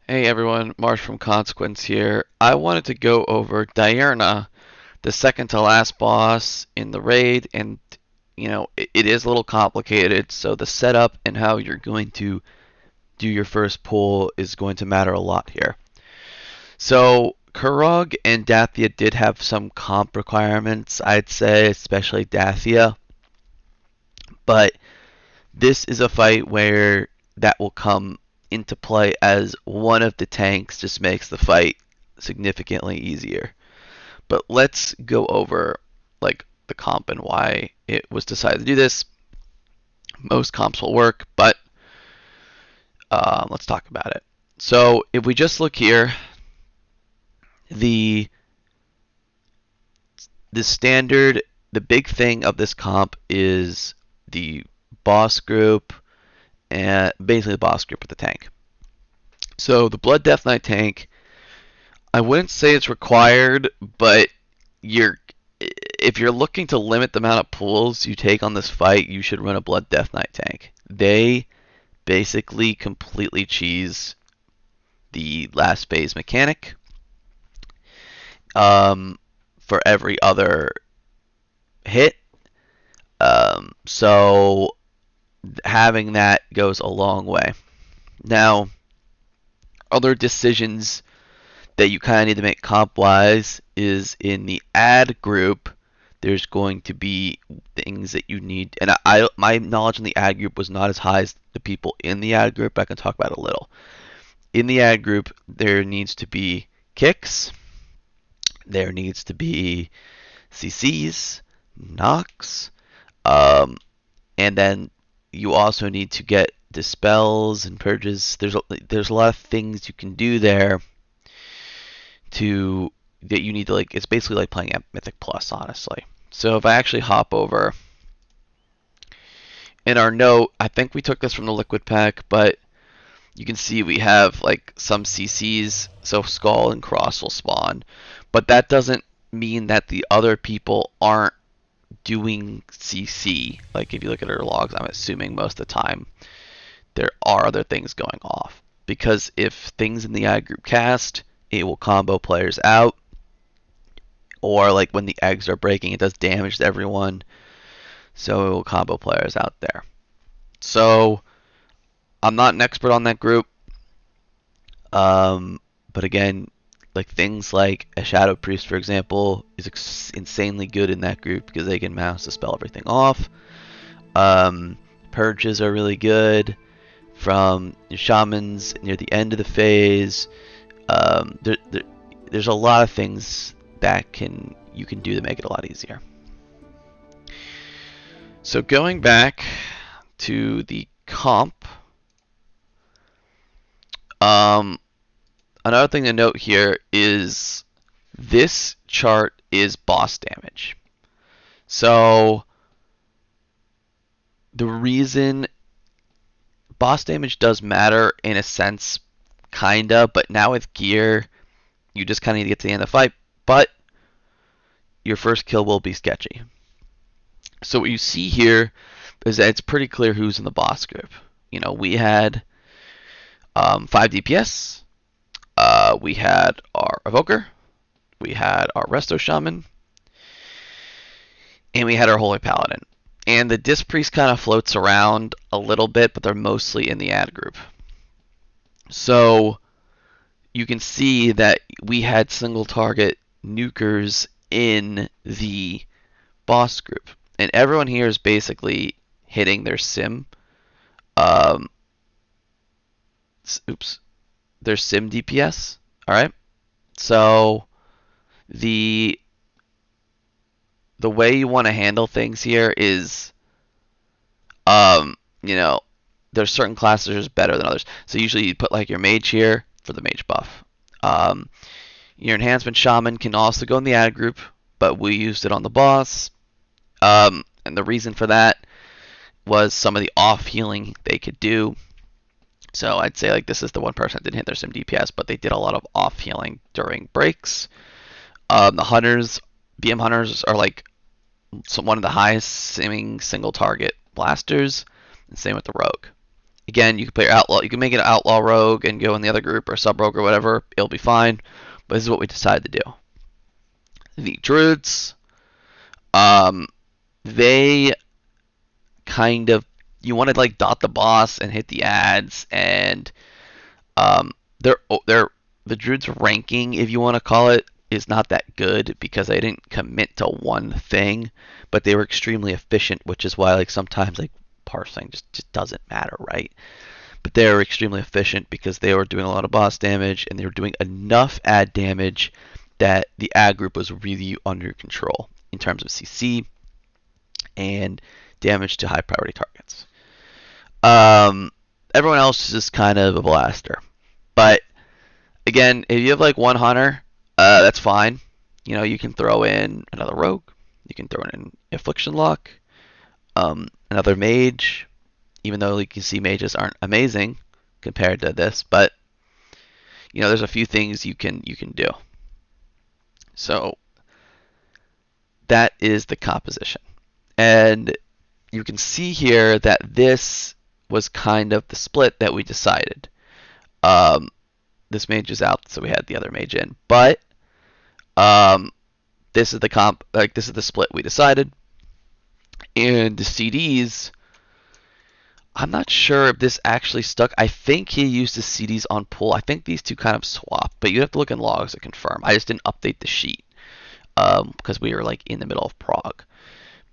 Hey everyone, Marsh from Consequence here. I wanted to go over Diurna, the second to last boss in the raid, and it is a little complicated, so the setup and how you're going to do your first pull is going to matter a lot here. So Kurog and Dathia did have some comp requirements, I'd say, especially Dathia, but this is a fight where that will come into play as one of the tanks just makes the fight significantly easier. But let's go over like the comp and why it was decided to do this. Most comps will work, but let's talk about it. So if we just look here, the the standard, the big thing of this comp is the boss group and basically the boss group with the tank. So the Blood Death Knight tank, I wouldn't say it's required, but you're if you're looking to limit the amount of pulls you take on this fight, you should run a Blood Death Knight tank. They basically completely cheese the last phase mechanic for every other hit. So having that goes a long way. Now, other decisions that you kind of need to make comp wise is in the ad group. There's going to be things that you need, and my knowledge in the ad group was not as high as the people in the ad group. I can talk about it a little. In the ad group, there needs to be kicks, there needs to be CCs, knocks, and then you also need to get dispels and purges. There's a lot of things you can do there to that you need to like. It's basically like playing at Mythic Plus, honestly. So if I actually hop over in our note, I think we took this from the Liquid Pack, but you can see we have like some CCs, so Skull and Cross will spawn, but that doesn't mean that the other people aren't doing CC. Like if you look at our logs, I'm assuming most of the time there are other things going off, because if things in the ad group cast, it will combo players out, or like when the eggs are breaking, it does damage to everyone, so it will combo players out there. So I'm not an expert on that group, but again, like things like a Shadow Priest, for example, is insanely good in that group because they can mouse to spell everything off. Purges are really good from shamans near the end of the phase. There's a lot of things that you can do to make it a lot easier. So going back to the comp, another thing to note here is this chart is boss damage. So the reason boss damage does matter in a sense, kinda, but now with gear, you just kind of need to get to the end of the fight, but your first kill will be sketchy. So what you see here is that it's pretty clear who's in the boss group. We had 5 DPS, we had our Evoker, we had our Resto Shaman, and we had our Holy Paladin. And the Disc Priest kind of floats around a little bit, but they're mostly in the ad group. So you can see that we had single target nukers in the boss group. And everyone here is basically hitting their sim. Their sim DPS. Alright? So the way you want to handle things here is, there's certain classes that are better than others. So usually you put like your mage here for the mage buff. Your enhancement shaman can also go in the ad group, but we used it on the boss. And the reason for that was some of the off healing they could do. So I'd say like this is the one person that didn't hit their sim DPS, but they did a lot of off healing during breaks. The hunters, BM hunters, are like one of the highest simming single target blasters, and same with the rogue. Again, you can play your outlaw. You can make it an outlaw rogue and go in the other group or sub rogue or whatever. It'll be fine. But this is what we decided to do. The druids, um, they kind of you want to like dot the boss and hit the ads, and um, they're the druids ranking, if you want to call it, is not that good because they didn't commit to one thing, but they were extremely efficient, which is why like sometimes like parsing just doesn't matter, right? But they were extremely efficient because they were doing a lot of boss damage and they were doing enough ad damage that the ad group was really under control in terms of CC and damage to high priority targets. Um, Everyone else is just kind of a blaster. But again, if you have like one hunter, that's fine. You know, you can throw in another rogue. You can throw in affliction lock, another mage. Even though like you see mages aren't amazing compared to this, but you know there's a few things you can do. So that is the composition, and you can see here that this was kind of the split that we decided. Um, this mage is out, so we had the other mage in. But this is the this is the split we decided. And the CDs, I'm not sure if this actually stuck. I think he used the CDs on pull. I think these two kind of swap, but you have to look in logs to confirm. I just didn't update the sheet because we were like in the middle of Prague.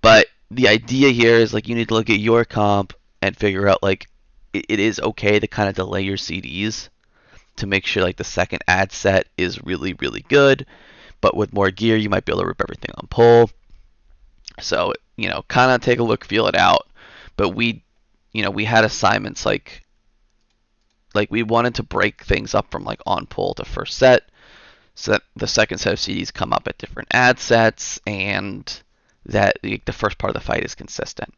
But the idea here is like you need to look at your comp and figure out like it is okay to kind of delay your CDs to make sure like the second ad set is really good. But with more gear, you might be able to rip everything on pull. So you know, kind of take a look, feel it out. But we had assignments like we wanted to break things up from like on pull to first set, so that the second set of CDs come up at different ad sets, and that the first part of the fight is consistent.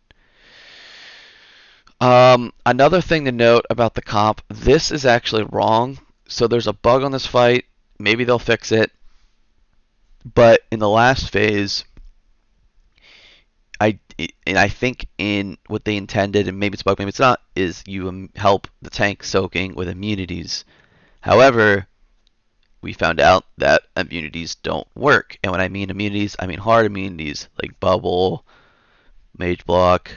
Another thing to note about the comp, this is actually wrong. So there's a bug on this fight. Maybe they'll fix it. But in the last phase, I think in what they intended, and maybe it's a bug, maybe it's not, is you help the tank soaking with immunities. However, we found out that immunities don't work. And when I mean immunities, I mean hard immunities like bubble, mage block,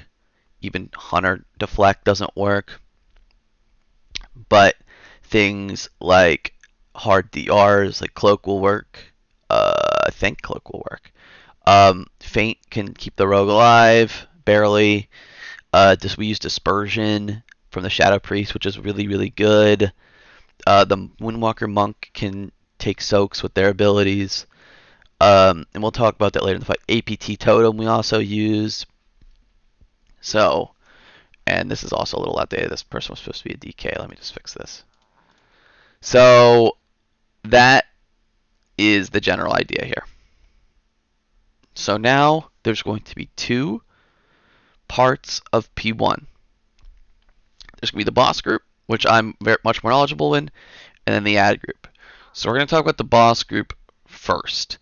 even hunter deflect doesn't work. But things like hard DRs like cloak will work. I think cloak will work. Feint can keep the rogue alive barely. We use dispersion from the Shadow Priest, which is really good. The Windwalker Monk can take soaks with their abilities. And we'll talk about that later in the fight. APT Totem we also use. So, and this is also a little outdated. This person was supposed to be a DK. Let me just fix this. So, that is the general idea here. So now there's going to be two parts of P1. There's going to be the boss group, which I'm much more knowledgeable in, and then the ad group. So we're going to talk about the boss group first.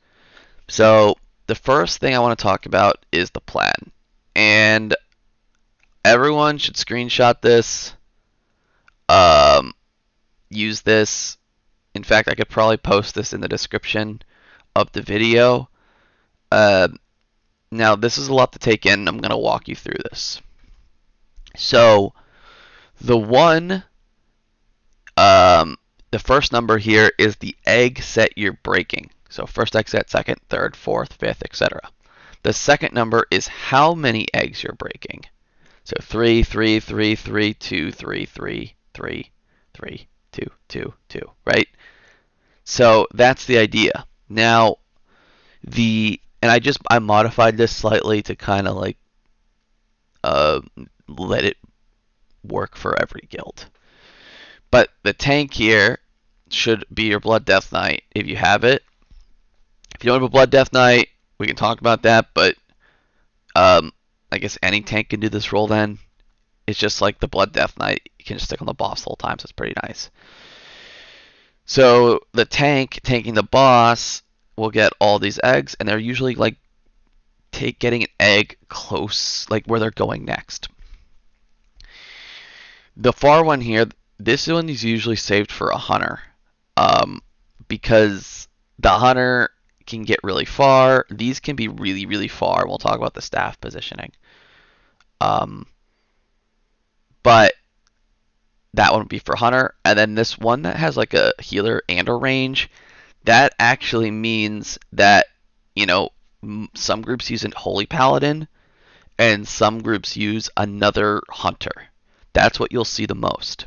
So the first thing I want to talk about is the plan. And everyone should screenshot this, use this. In fact, I could probably post this in the description of the video. Now, this is a lot to take in. I'm going to walk you through this. So, the first number here is the egg set you're breaking. So, first egg set, second, third, fourth, fifth, etc. The second number is how many eggs you're breaking. So, 3, 3, 3, 3, 2, 3, 3, 3, 3, 2, 2, 2, right? So, that's the idea. Now, I modified this slightly to kind of like let it work for every guild. But the tank here should be your Blood Death Knight if you have it. If you don't have a Blood Death Knight, we can talk about that, but I guess any tank can do this role then. It's just like the Blood Death Knight. You can just stick on the boss the whole time, so it's pretty nice. So the tanking the boss will get all these eggs, and they're usually like getting an egg close, like where they're going next. The far one here, this one is usually saved for a hunter, um, because the hunter can get really far. These can be really, really far. We'll talk about the staff positioning. Um, but that one would be for hunter. And then this one that has like a healer and a range, that actually means that, you know, some groups use a holy paladin and some groups use another hunter. That's what you'll see the most.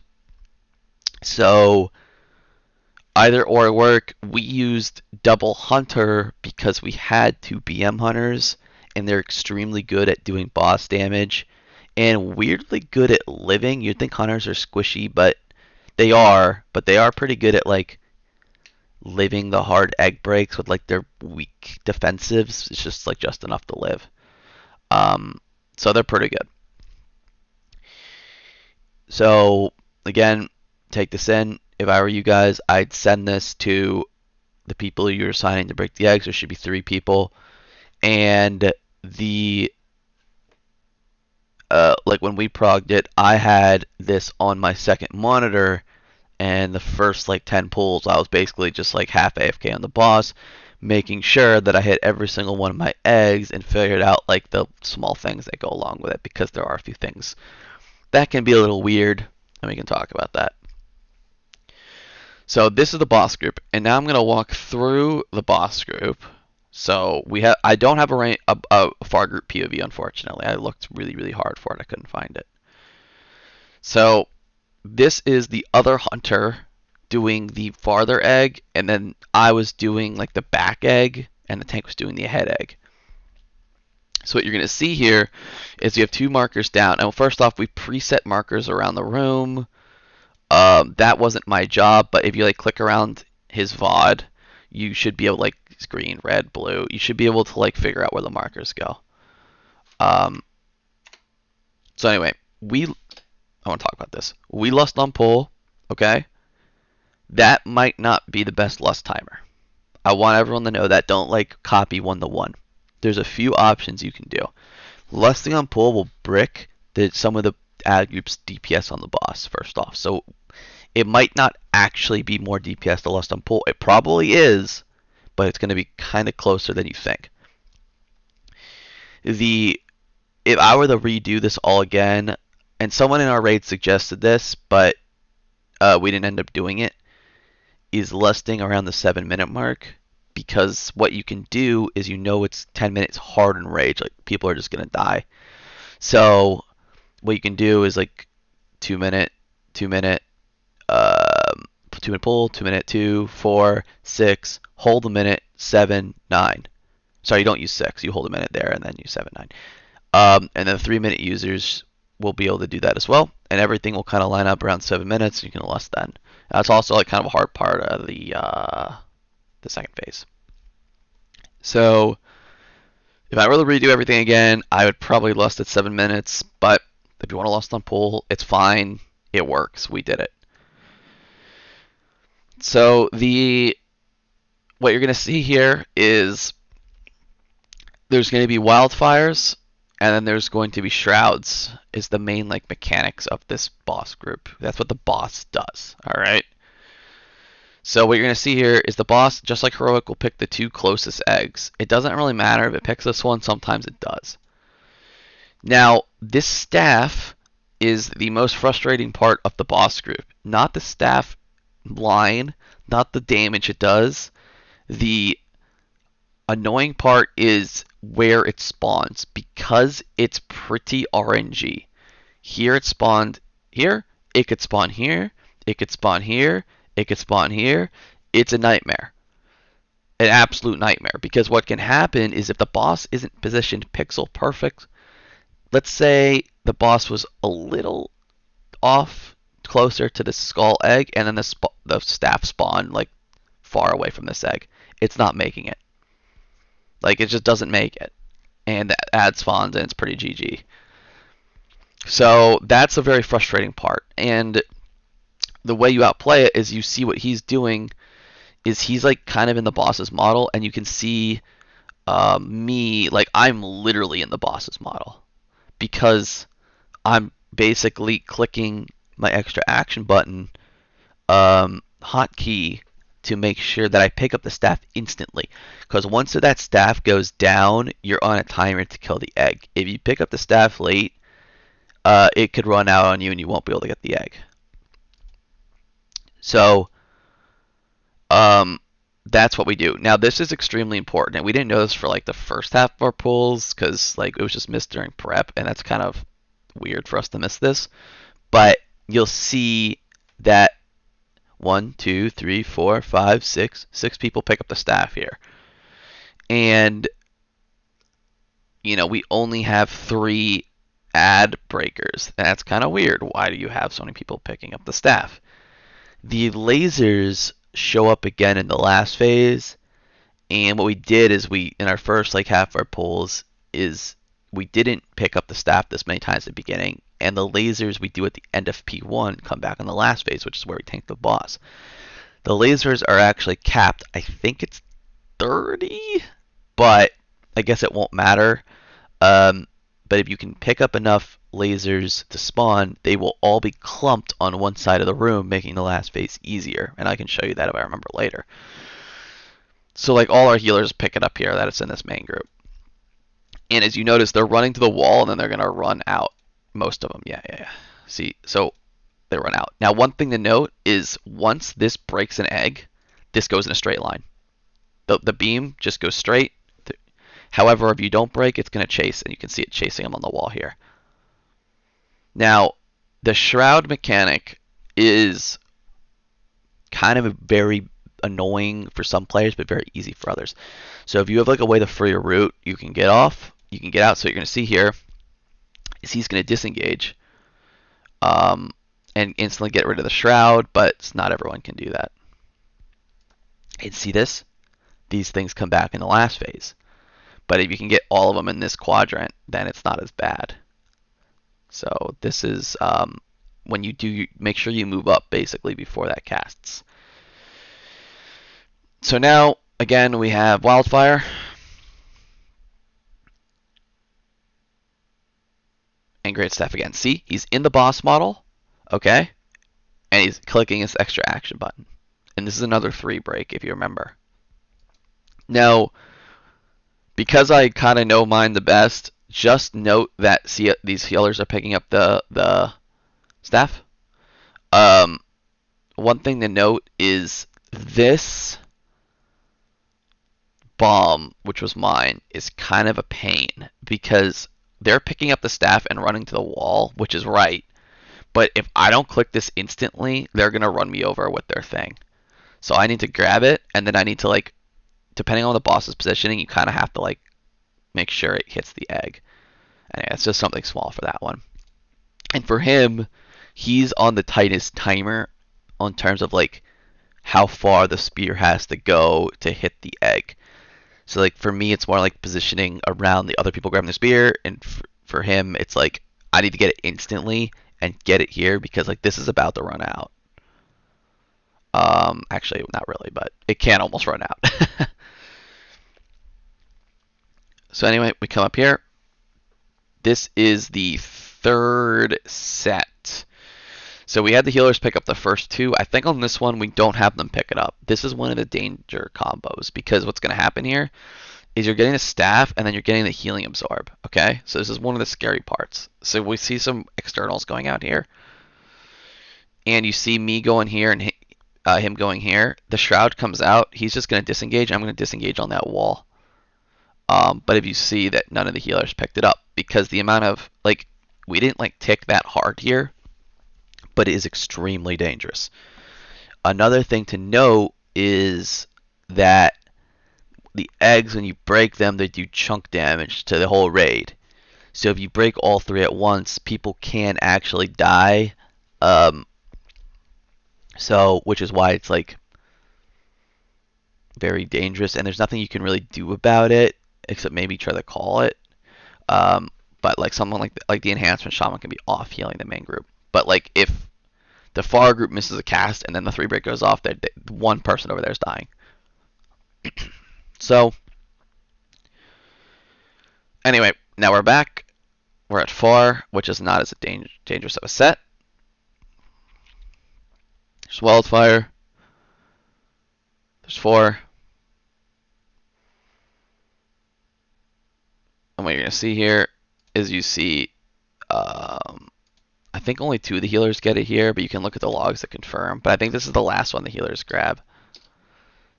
So either or work. We used double hunter because we had two BM hunters and they're extremely good at doing boss damage and weirdly good at living. You'd think hunters are squishy, but they are pretty good at like living the hard egg breaks with like their weak defensives. It's just like just enough to live. Um, so they're pretty good. So again, take this in. If I were you guys, I'd send this to the people you're assigning to break the eggs. There should be 3 people, and the like when we progged it, I had this on my second monitor, and the first like 10 pulls, I was basically just like half AFK on the boss, making sure that I hit every single one of my eggs and figured out like the small things that go along with it, because there are a few things that can be a little weird, and we can talk about that. So this is the boss group, and now I'm going to walk through the boss group. So I don't have a far group POV, unfortunately. I looked really, really hard for it. I couldn't find it. So this is the other hunter doing the farther egg, and then I was doing like the back egg, and the tank was doing the head egg. So what you're going to see here is you have 2 markers down. And first off, we preset markers around the room. That wasn't my job, but if you like click around his VOD, you should be able to like green, red, blue. You should be able to like figure out where the markers go. So anyway, I want to talk about this. We lust on pull, okay? That might not be the best lust timer. I want everyone to know that. Don't like copy 1-to-1. There's a few options you can do. Lusting on pull will brick some of the ad group's DPS on the boss, first off. So it might not actually be more DPS to lust on pull. It probably is, but it's going to be kind of closer than you think. If I were to redo this all again, and someone in our raid suggested this, but we didn't end up doing it, is lusting around the 7-minute mark, because what you can do is it's 10 minutes hard in rage, like people are just going to die. So what you can do is like 2-minute, 2-minute, 2-minute pull, 2-minute, 2, 4, 6, hold a minute, 7, 9. Sorry, you don't use 6. You hold a minute there and then use 7, 9. And then 3-minute users will be able to do that as well, and everything will kind of line up around 7 minutes. You can lust then. That's also like kind of a hard part of the second phase. So if I were to redo everything again, I would probably lust at 7 minutes, but if you want to lust on pull, it's fine. It works. We did it. So what you're going to see here is there's going to be wildfires, and then there's going to be shrouds, is the main like mechanics of this boss group. That's what the boss does. All right. So what you're going to see here is the boss, just like Heroic, will pick the 2 closest eggs. It doesn't really matter if it picks this one. Sometimes it does. Now, this staff is the most frustrating part of the boss group. Not the staff line, not the damage it does. The annoying part is where it spawns, because it's pretty RNG. Here it spawned here, it could spawn here, it could spawn here, it could spawn here. It's a nightmare. An absolute nightmare, because what can happen is if the boss isn't positioned pixel perfect, let's say the boss was a little off closer to the skull egg, and then the staff spawned like far away from this egg. It's not making it. Like, it just doesn't make it. And the ad spawns, and it's pretty GG. So that's a very frustrating part. And the way you outplay it is you see what he's doing is he's like kind of in the boss's model, and you can see me, like I'm literally in the boss's model, because I'm basically clicking my extra action button hotkey to make sure that I pick up the staff instantly. Because once that staff goes down, you're on a timer to kill the egg. If you pick up the staff late, it could run out on you and you won't be able to get the egg. So that's what we do. Now this is extremely important, and we didn't know this for like the first half of our pulls because like it was just missed during prep, and that's kind of weird for us to miss this. But you'll see that 1, 2, 3, 4, 5, 6 people pick up the staff here, and you know we only have 3 ad breakers. That's kind of weird. Why do you have so many people picking up the staff? The lasers show up again in the last phase, and what we did is we, in our first like half of our pulls, is we didn't pick up the staff this many times at the beginning, and the lasers we do at the end of P1 come back in the last phase, which is where we tank the boss. The lasers are actually capped. I think it's 30, but I guess it won't matter. But if you can pick up enough lasers to spawn, they will all be clumped on one side of the room, making the last phase easier. And I can show you that if I remember later. So like all our healers pick it up here that it's in this main group. And as you notice, they're running to the wall and then they're going to run out. Most of them, yeah. See, so they run out. Now, one thing to note is once this breaks an egg, this goes in a straight line. The beam just goes straight. However, if you don't break, it's going to chase, and you can see it chasing them on the wall here. Now, the shroud mechanic is kind of very annoying for some players, but very easy for others. So if you have like a way to free a route, you can get off, you can get out. So what you're going to see here is he's going to disengage and instantly get rid of the shroud, but not everyone can do that. And see this? These things come back in the last phase. But if you can get all of them in this quadrant, then it's not as bad. So this is when you do, make sure you move up basically before that casts. So now, again, we have Wildfire. And Great Staff again. See, he's in the boss model, okay? And he's clicking his extra action button. And this is another 3 break, if you remember. Now, because I kind of know mine the best, just note that these healers are picking up the staff. One thing to note is this bomb, which was mine, is kind of a pain because they're picking up the staff and running to the wall, which is right. But if I don't click this instantly, they're going to run me over with their thing. So I need to grab it, and then I need to, like, depending on the boss's positioning, you kind of have to, like, make sure it hits the egg. And it's just something small for that one. And for him, he's on the tightest timer in terms of, like, how far the spear has to go to hit the egg. So, like, for me, it's more like positioning around the other people grabbing the spear. And for him, it's like, I need to get it instantly and get it here because, like, this is about to run out. Actually, not really, but it can almost run out. So anyway, we come up here. This is the 3rd set. So we had the healers pick up the first 2. I think on this one, we don't have them pick it up. This is one of the danger combos because what's going to happen here is you're getting the staff and then you're getting the healing absorb. Okay, so this is one of the scary parts. So we see some externals going out here. And you see me going here and him going here. The shroud comes out. He's just going to disengage. I'm going to disengage on that wall. But if you see that none of the healers picked it up because the amount of, like, we didn't like tick that hard here, but it is extremely dangerous. Another thing to note is that the eggs, when you break them, they do chunk damage to the whole raid. So if you break all 3 at once, people can actually die. So, which is why it's like very dangerous, and there's nothing you can really do about it except maybe try to call it. But like someone like the enhancement shaman can be off healing the main group. But like if the far group misses a cast and then the 3 break goes off, one person over there is dying. So anyway, now we're back. We're at far, which is not as dangerous of a set. There's Wildfire. There's 4. And what you're going to see here is you see, I think only 2 of the healers get it here, but you can look at the logs to confirm. But I think this is the last one the healers grab.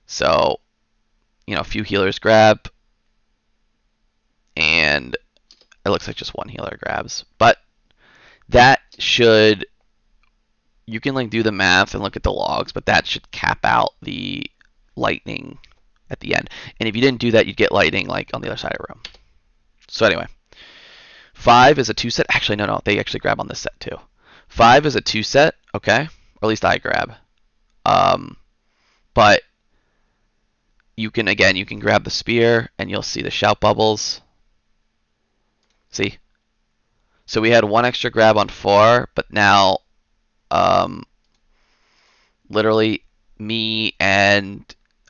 So, a few healers grab, and it looks like just 1 healer grabs. But that should, you can do the math and look at the logs, but that should cap out the lightning at the end. And if you didn't do that, you'd get lightning on the other side of the room. So anyway, 5 is a 2 set. Actually, no, they actually grab on this set too. 5 is a 2 set, okay? Or at least I grab. But you can grab the spear and you'll see the shout bubbles. See? So we had 1 extra grab on 4, but now literally me and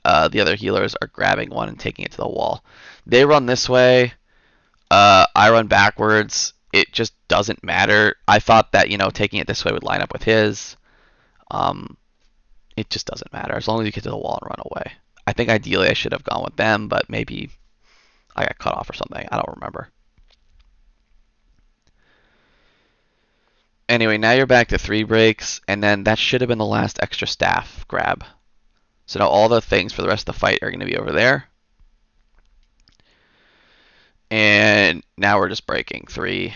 the other healers are grabbing 1 and taking it to the wall. They run this way. I run backwards. It just doesn't matter. I thought that, taking it this way would line up with his. It just doesn't matter as long as you get to the wall and run away. I think ideally I should have gone with them, but maybe I got cut off or something. I don't remember. Anyway, now you're back to 3 breaks, and then that should have been the last extra staff grab. So now all the things for the rest of the fight are going to be over there. And now we're just breaking 3.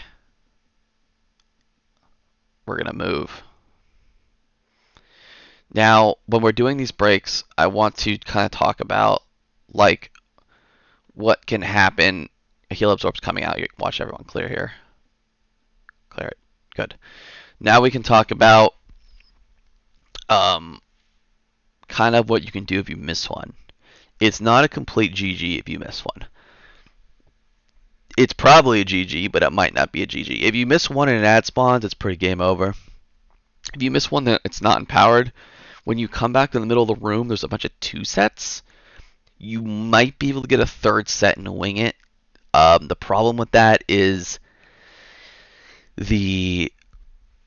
We're going to move. Now, when we're doing these breaks, I want to kind of talk about what can happen. A heal absorb's coming out. You watch everyone clear here. Clear it. Good. Now we can talk about kind of what you can do if you miss one. It's not a complete GG if you miss one. It's probably a GG, but it might not be a GG. If you miss one and it ad spawns, it's pretty game over. If you miss one that it's not empowered, when you come back to the middle of the room, there's a bunch of 2 sets. You might be able to get a 3rd set and wing it. The problem with that is the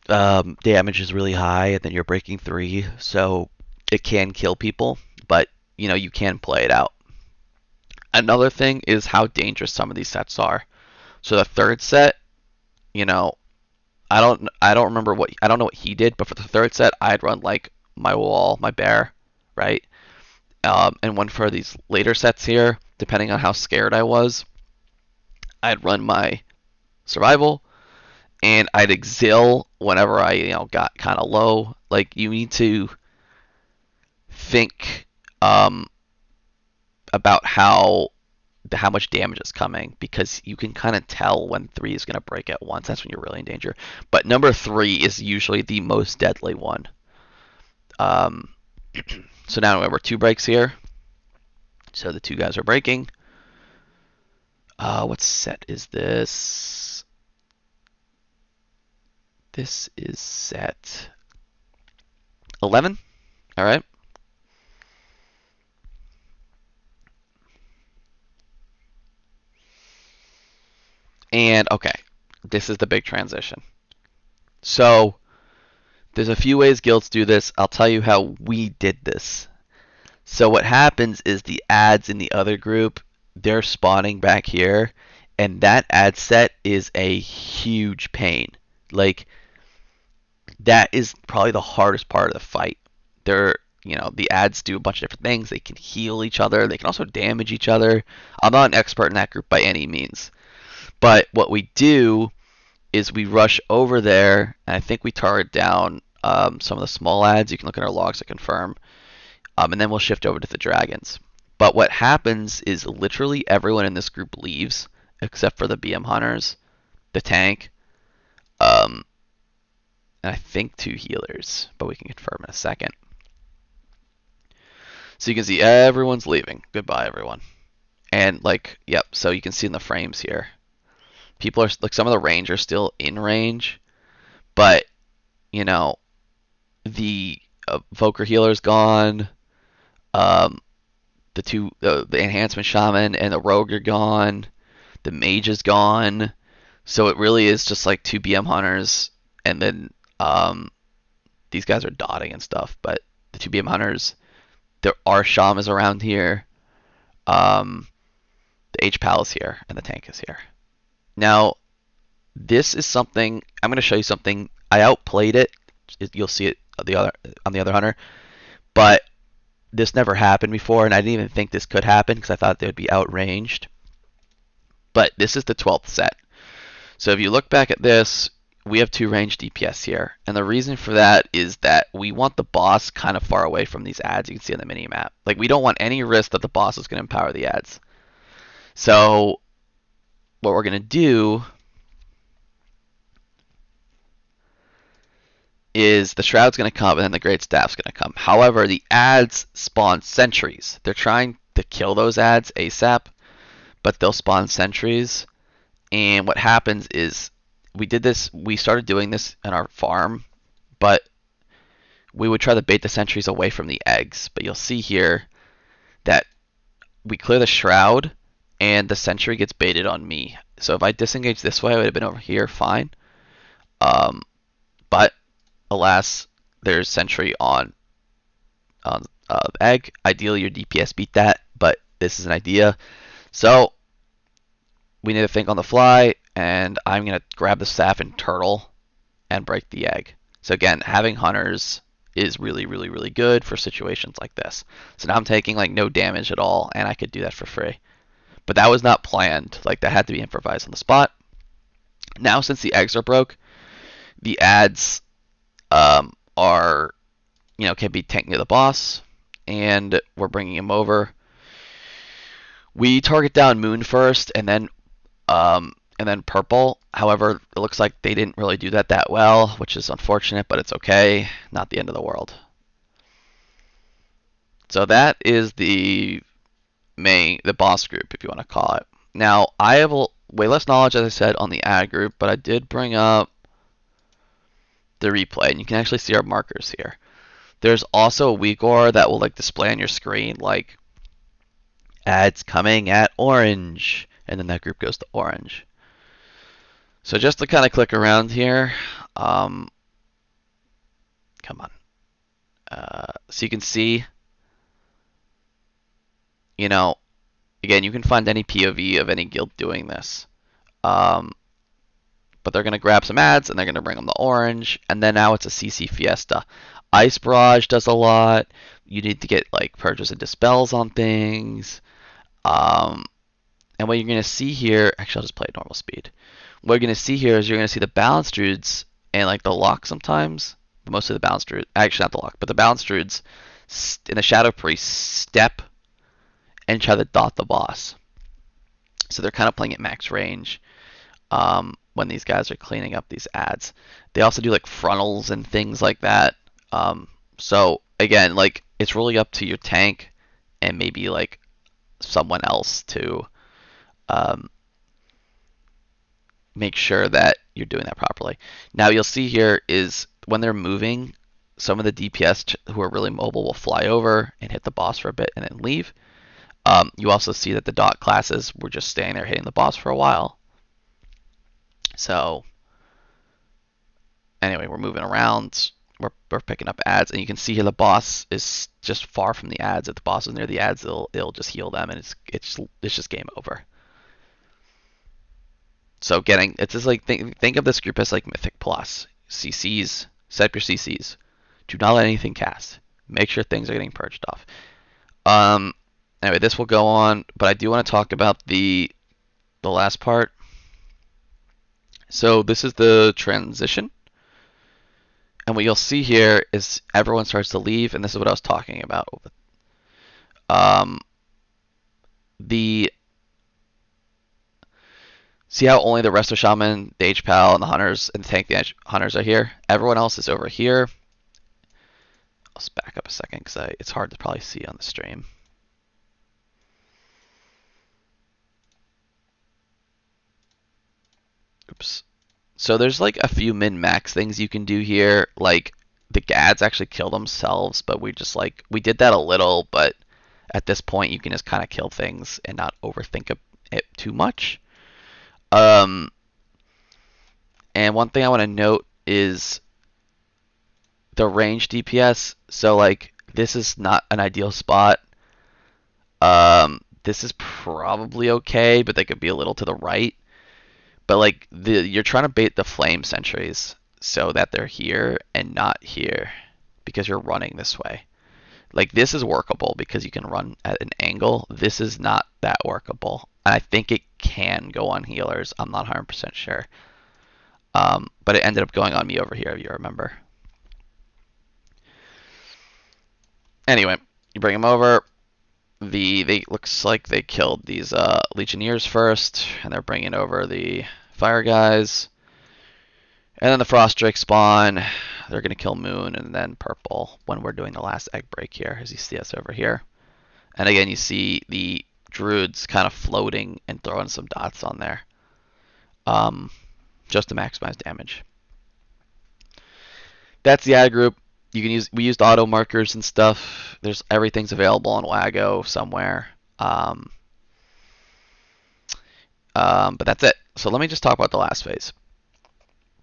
damage is really high, and then you're breaking 3, so it can kill people, but you can play it out. Another thing is how dangerous some of these sets are. So the 3rd set, I don't remember I don't know what he did, but for the 3rd set, I'd run my wall, my bear, right? And one for these later sets here, depending on how scared I was, I'd run my survival, and I'd exil whenever I got kind of low. You need to think about how much damage is coming, because you can kind of tell when 3 is going to break at once. That's when you're really in danger. But number 3 is usually the most deadly one. So now remember 2 breaks here. So the 2 guys are breaking. What set is this? This is set 11. All right. And okay, this is the big transition. So there's a few ways guilds do this. I'll tell you how we did this. So what happens is the ads in the other group, they're spawning back here, and that ad set is a huge pain. That is probably the hardest part of the fight. The ads do a bunch of different things. They can heal each other. They can also damage each other. I'm not an expert in that group by any means. But what we do is we rush over there, and I think we target down some of the small ads. You can look at our logs to confirm. And then we'll shift over to the dragons. But what happens is literally everyone in this group leaves, except for the BM hunters, the tank, and I think 2 healers, but we can confirm in a second. So you can see everyone's leaving. Goodbye, everyone. And yep, so you can see in the frames here, people are some of the range are still in range, but the Evoker healer's gone. The enhancement shaman and the rogue are gone. The mage is gone. So it really is just 2 BM hunters and then these guys are dotting and stuff, but the 2 BM hunters, there are shamans around here. Um, the H pal is here, and the tank is here. Now, this is something I'm going to show you something. I outplayed it. You'll see it on the other hunter, but this never happened before, and I didn't even think this could happen because I thought they would be outranged. But this is the 12th set. So if you look back at this, we have 2 ranged DPS here. And the reason for that is that we want the boss kind of far away from these ads you can see on the mini map. Like, we don't want any risk that the boss is going to empower the ads. So what we're going to do is the Shroud's going to come and then the Great Staff's going to come. However, the ads spawn sentries. They're trying to kill those ads ASAP, but they'll spawn sentries. And what happens is we started doing this in our farm, but we would try to bait the sentries away from the eggs. But you'll see here that we clear the Shroud and the sentry gets baited on me. So if I disengage this way, I would have been over here fine. But alas, there's sentry on egg. Ideally, your DPS beat that, but this is an idea. So we need to think on the fly, and I'm going to grab the staff and turtle and break the egg. So again, having hunters is really, really, really good for situations like this. So now I'm taking like no damage at all, and I could do that for free. But that was not planned. Like, that had to be improvised on the spot. Now, since the eggs are broke, the ads are, can be tanked near the boss, and we're bringing him over. We target down Moon first, and then Purple. However, it looks like they didn't really do that well, which is unfortunate, but it's okay. Not the end of the world. So that is the boss group, if you want to call it. Now, I have way less knowledge, as I said, on the ad group, but I did bring up the replay, and you can actually see our markers here. There's also a weak aura that will display on your screen like ads coming at orange, and then that group goes to orange. So just to kind of click around here, come on. So you can see, again, you can find any POV of any guild doing this. But they're going to grab some ads, and they're going to bring them to orange, and then now it's a CC Fiesta. Ice Barrage does a lot. You need to get purges and dispels on things. And what you're going to see here, actually I'll just play at normal speed. What you're going to see here is you're going to see the balanced druids and the lock sometimes. Most of the balanced druids, actually not the lock, but the balanced druids in the Shadow Priest step and try to dot the boss. So they're kind of playing at max range when these guys are cleaning up these ads. They also do frontals and things like that. So again, it's really up to your tank and maybe someone else to make sure that you're doing that properly. Now you'll see here is when they're moving, some of the DPS who are really mobile will fly over and hit the boss for a bit and then leave. You also see that the dot classes were just staying there hitting the boss for a while. So anyway, we're moving around. We're picking up ads, and you can see here the boss is just far from the ads. If the boss is near the ads, it'll just heal them, and it's just game over. So it's just think of this group as Mythic Plus. CCs, set up your CCs. Do not let anything cast. Make sure things are getting purged off. Anyway, this will go on, but I do want to talk about the last part. So this is the transition. And what you'll see here is everyone starts to leave, and this is what I was talking about. See how only the Resto Shaman, the H-Pal, and the Hunters, and the Tank the Hunters are here? Everyone else is over here. I'll just back up a second because it's hard to probably see on the stream. Oops. So there's a few min-max things you can do here. The Gads actually kill themselves, but we just we did that a little, but at this point you can just kind of kill things and not overthink it too much. And one thing I want to note is the range DPS. So like this is not an ideal spot. This is probably okay, but they could be a little to the right. But like you're trying to bait the flame sentries so that they're here and not here because you're running this way. Like this is workable because you can run at an angle. This is not that workable. And I think it can go on healers. I'm not 100% sure. But it ended up going on me over here, if you remember. Anyway, you bring them over. They looks like they killed these legionnaires first, and they're bringing over the fire guys. And then the frost drake spawn. They're gonna kill Moon and then Purple when we're doing the last egg break here, as you see us over here. And again, you see the druids kind of floating and throwing some dots on there, just to maximize damage. That's the ad group. You can use. We used auto markers and stuff. There's everything's available on Wago somewhere. But that's it. So let me just talk about the last phase.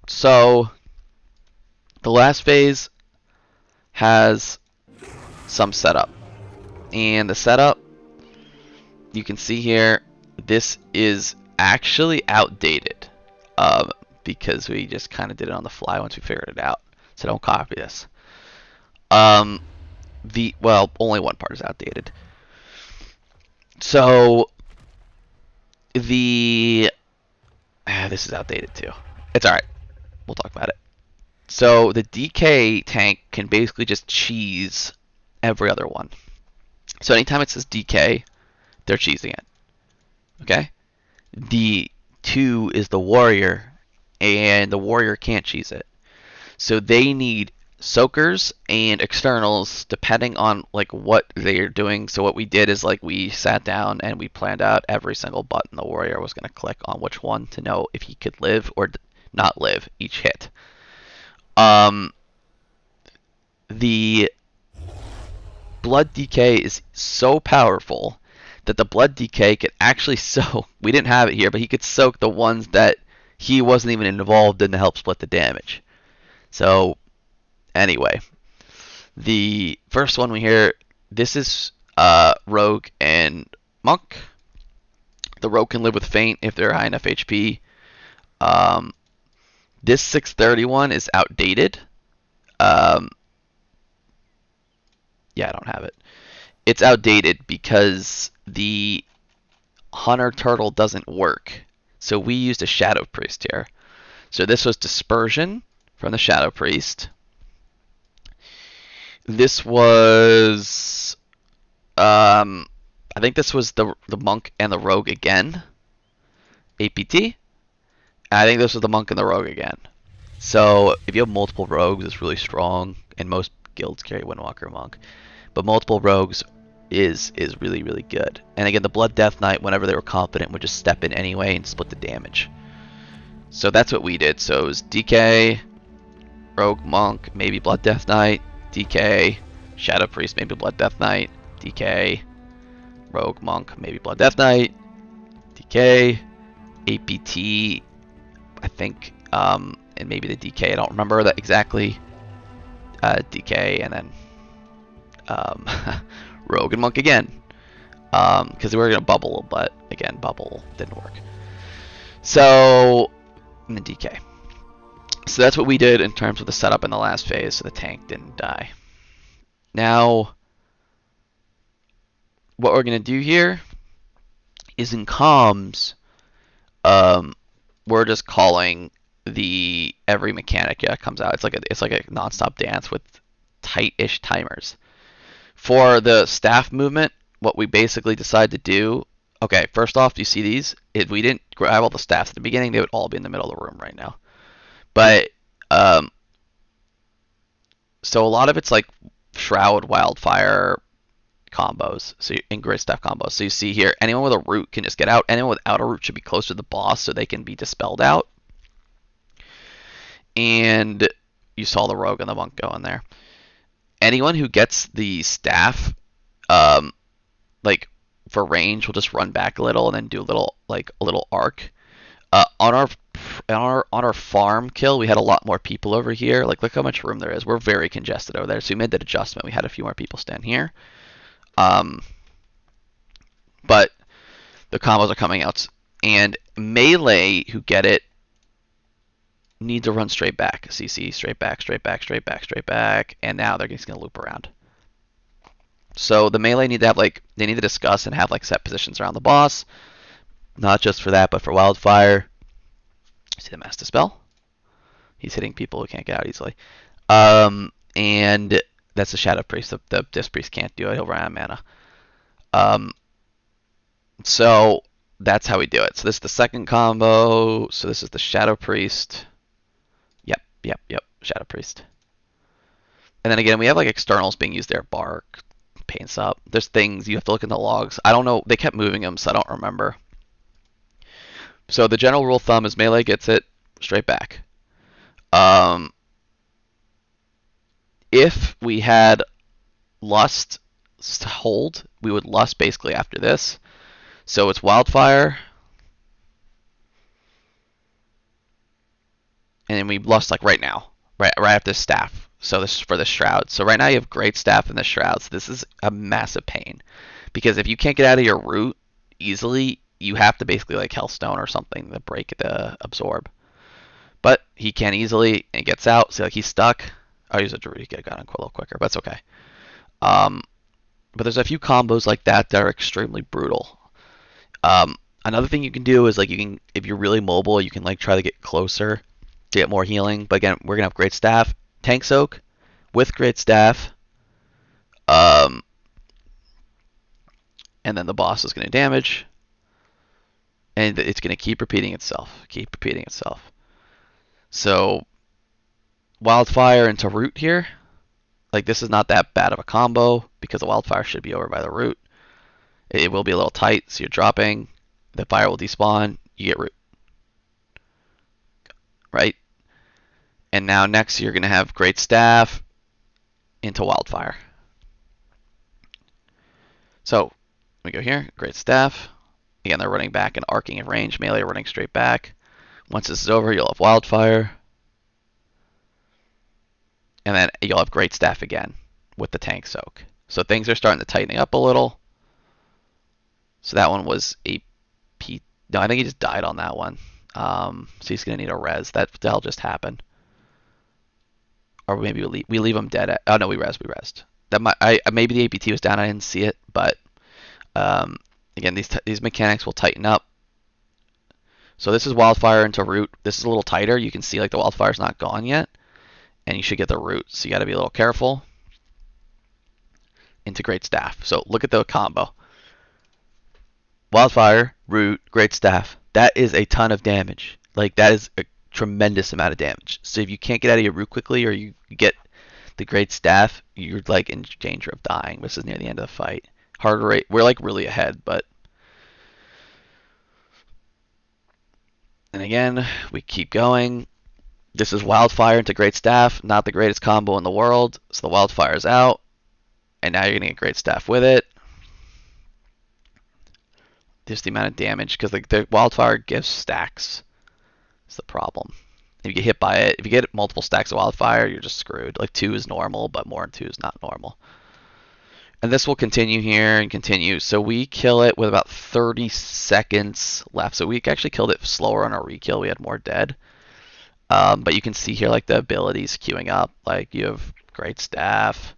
So the last phase has some setup, and the setup you can see here. This is actually outdated because we just kind of did it on the fly once we figured it out. So don't copy this. Well, only one part is outdated. So this is outdated too. It's alright. We'll talk about it. So the DK tank can basically just cheese every other one. So anytime it says DK, they're cheesing it. Okay? The 2 is the warrior, and the warrior can't cheese it. So they need soakers and externals depending on like what they're doing. So what we did is like we sat down and we planned out every single button the warrior was going to click on which one to know if he could live or not live each hit. The blood DK is so powerful that the blood DK could actually soak. We didn't have it here, but he could soak the ones that he wasn't even involved in to help split the damage. So anyway, the first one we hear, this is Rogue and Monk. The Rogue can live with Feint if they're high enough HP. This 631 is outdated. Yeah, I don't have it. It's outdated because the Hunter Turtle doesn't work. So we used a Shadow Priest here. So this was Dispersion from the Shadow Priest. This was, I think this was the Monk and the Rogue again. APT. I think this was the Monk and the Rogue again. So if you have multiple Rogues, it's really strong, and most guilds carry Windwalker Monk. But multiple Rogues is really, really good. And again, the Blood Death Knight, whenever they were confident, would just step in anyway and split the damage. So that's what we did. So it was DK, Rogue, Monk, maybe Blood Death Knight, DK, Shadow Priest, maybe Blood Death Knight, DK, Rogue, Monk, maybe Blood Death Knight, DK, APT, I think, and maybe the DK, I don't remember that exactly, DK, and then Rogue and Monk again, because we were going to bubble, but again, bubble didn't work. So, and then DK. So that's what we did in terms of the setup in the last phase, so the tank didn't die. Now, what we're going to do here is in comms, we're just calling the every mechanic that comes out. It's like a non-stop dance with tight-ish timers. For the staff movement, what we basically decide to do. Okay, first off, you see these? If we didn't grab all the staffs at the beginning, they would all be in the middle of the room right now. But so a lot of it's like Shroud, Wildfire combos, so in Grid Staff combos. So you see here, anyone with a root can just get out. Anyone without a root should be close to the boss so they can be dispelled out. And you saw the Rogue and the Monk go in there. Anyone who gets the staff, like for range, will just run back a little and then do a little arc. On on our farm kill, we had a lot more people over here. Like, look how much room there is. We're very congested over there. So we made that adjustment. We had a few more people stand here. Um, but the combos are coming out. And melee, who get it, need to run straight back. CC, straight back, straight back, straight back, straight back. And now they're just going to loop around. So the melee need to have, like, they need to discuss and have, like, set positions around the boss. Not just for that, but for wildfire. See the mass dispel? He's hitting people who can't get out easily. And that's the Shadow Priest. The Disc Priest can't do it. He'll run out of mana. So that's how we do it. So this is the second combo. So this is the Shadow Priest. Yep. Shadow Priest. And then again, we have like externals being used there. Bark, paints up. There's things you have to look in the logs. I don't know. They kept moving them, so I don't remember. So the general rule of thumb is melee gets it straight back. If we had lust hold, we would lust basically after this. So it's wildfire, and then we lust like right now, right after staff. So this is for the shroud. So right now you have great staff in the shrouds. This is a massive pain because if you can't get out of your root easily, you have to basically like Hellstone or something to break the absorb. But he can easily and gets out. See, like he's stuck. I'll use a Druid to get a little quicker, but it's okay. But there's a few combos like that that are extremely brutal. Another thing you can do is like you can, if you're really mobile, you can like try to get closer to get more healing. But again, we're gonna have great staff, tank soak with great staff, and then the boss is gonna damage, and it's gonna keep repeating itself, So wildfire into root here. Like this is not that bad of a combo because the wildfire should be over by the root. It will be a little tight, so you're dropping. The fire will despawn. You get root. Right? And now next you're going to have great staff into wildfire. So we go here, great staff. Again, they're running back and arcing of range. Melee are running straight back. Once this is over, you'll have wildfire. And then you'll have great staff again with the tank soak. So things are starting to tighten up a little. So that one was a P. No, I think he just died on that one. So he's going to need a res. That'll just happen. Or maybe we leave him dead. Oh no, we resed. That maybe the APT was down. I didn't see it, but again, these mechanics will tighten up. So this is wildfire into root. This is a little tighter. You can see like the wildfire's not gone yet, and you should get the root. So you got to be a little careful. Into great staff. So look at the combo. Wildfire, root, great staff. That is a ton of damage. Like that is a tremendous amount of damage. So if you can't get out of your root quickly or you get the great staff, you're like in danger of dying. This is near the end of the fight. Heart rate, we're like really ahead, but and again, we keep going. This is wildfire into great staff, not the greatest combo in the world. So the wildfire is out, and now you're gonna get great staff with it. Just the amount of damage, because the wildfire gives stacks. It's the problem. If you get hit by it, if you get multiple stacks of wildfire, you're just screwed. Like 2 is normal, but more than 2 is not normal. And this will continue here and continue. So we kill it with about 30 seconds left. So we actually killed it slower on our re-kill. We had more dead. But you can see here like the abilities queuing up. Like you have great staff.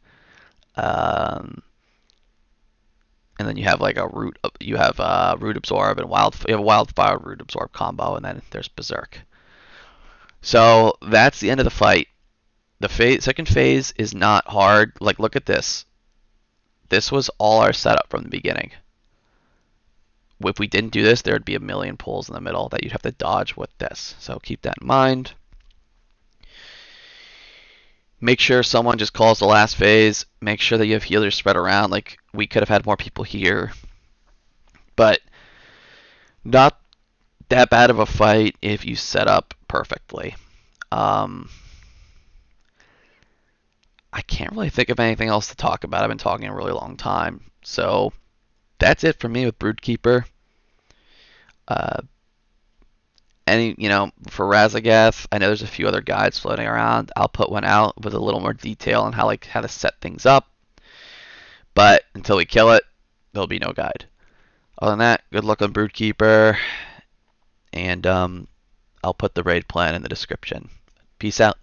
And then you have like a root. You have root absorb and you have a wildfire root absorb combo, and then there's berserk. So that's the end of the fight. The second phase is not hard. Like look at this. This was all our setup from the beginning. If we didn't do this, there would be a million pulls in the middle that you'd have to dodge with this. So keep that in mind. Make sure someone just calls the last phase. Make sure that you have healers spread around. Like, we could have had more people here. But not that bad of a fight if you set up perfectly. I can't really think of anything else to talk about. I've been talking a really long time. So that's it for me with Broodkeeper. any, for Razagath, I know there's a few other guides floating around. I'll put one out with a little more detail on how to set things up. But until we kill it, there'll be no guide. Other than that, good luck on Broodkeeper, and I'll put the raid plan in the description. Peace out.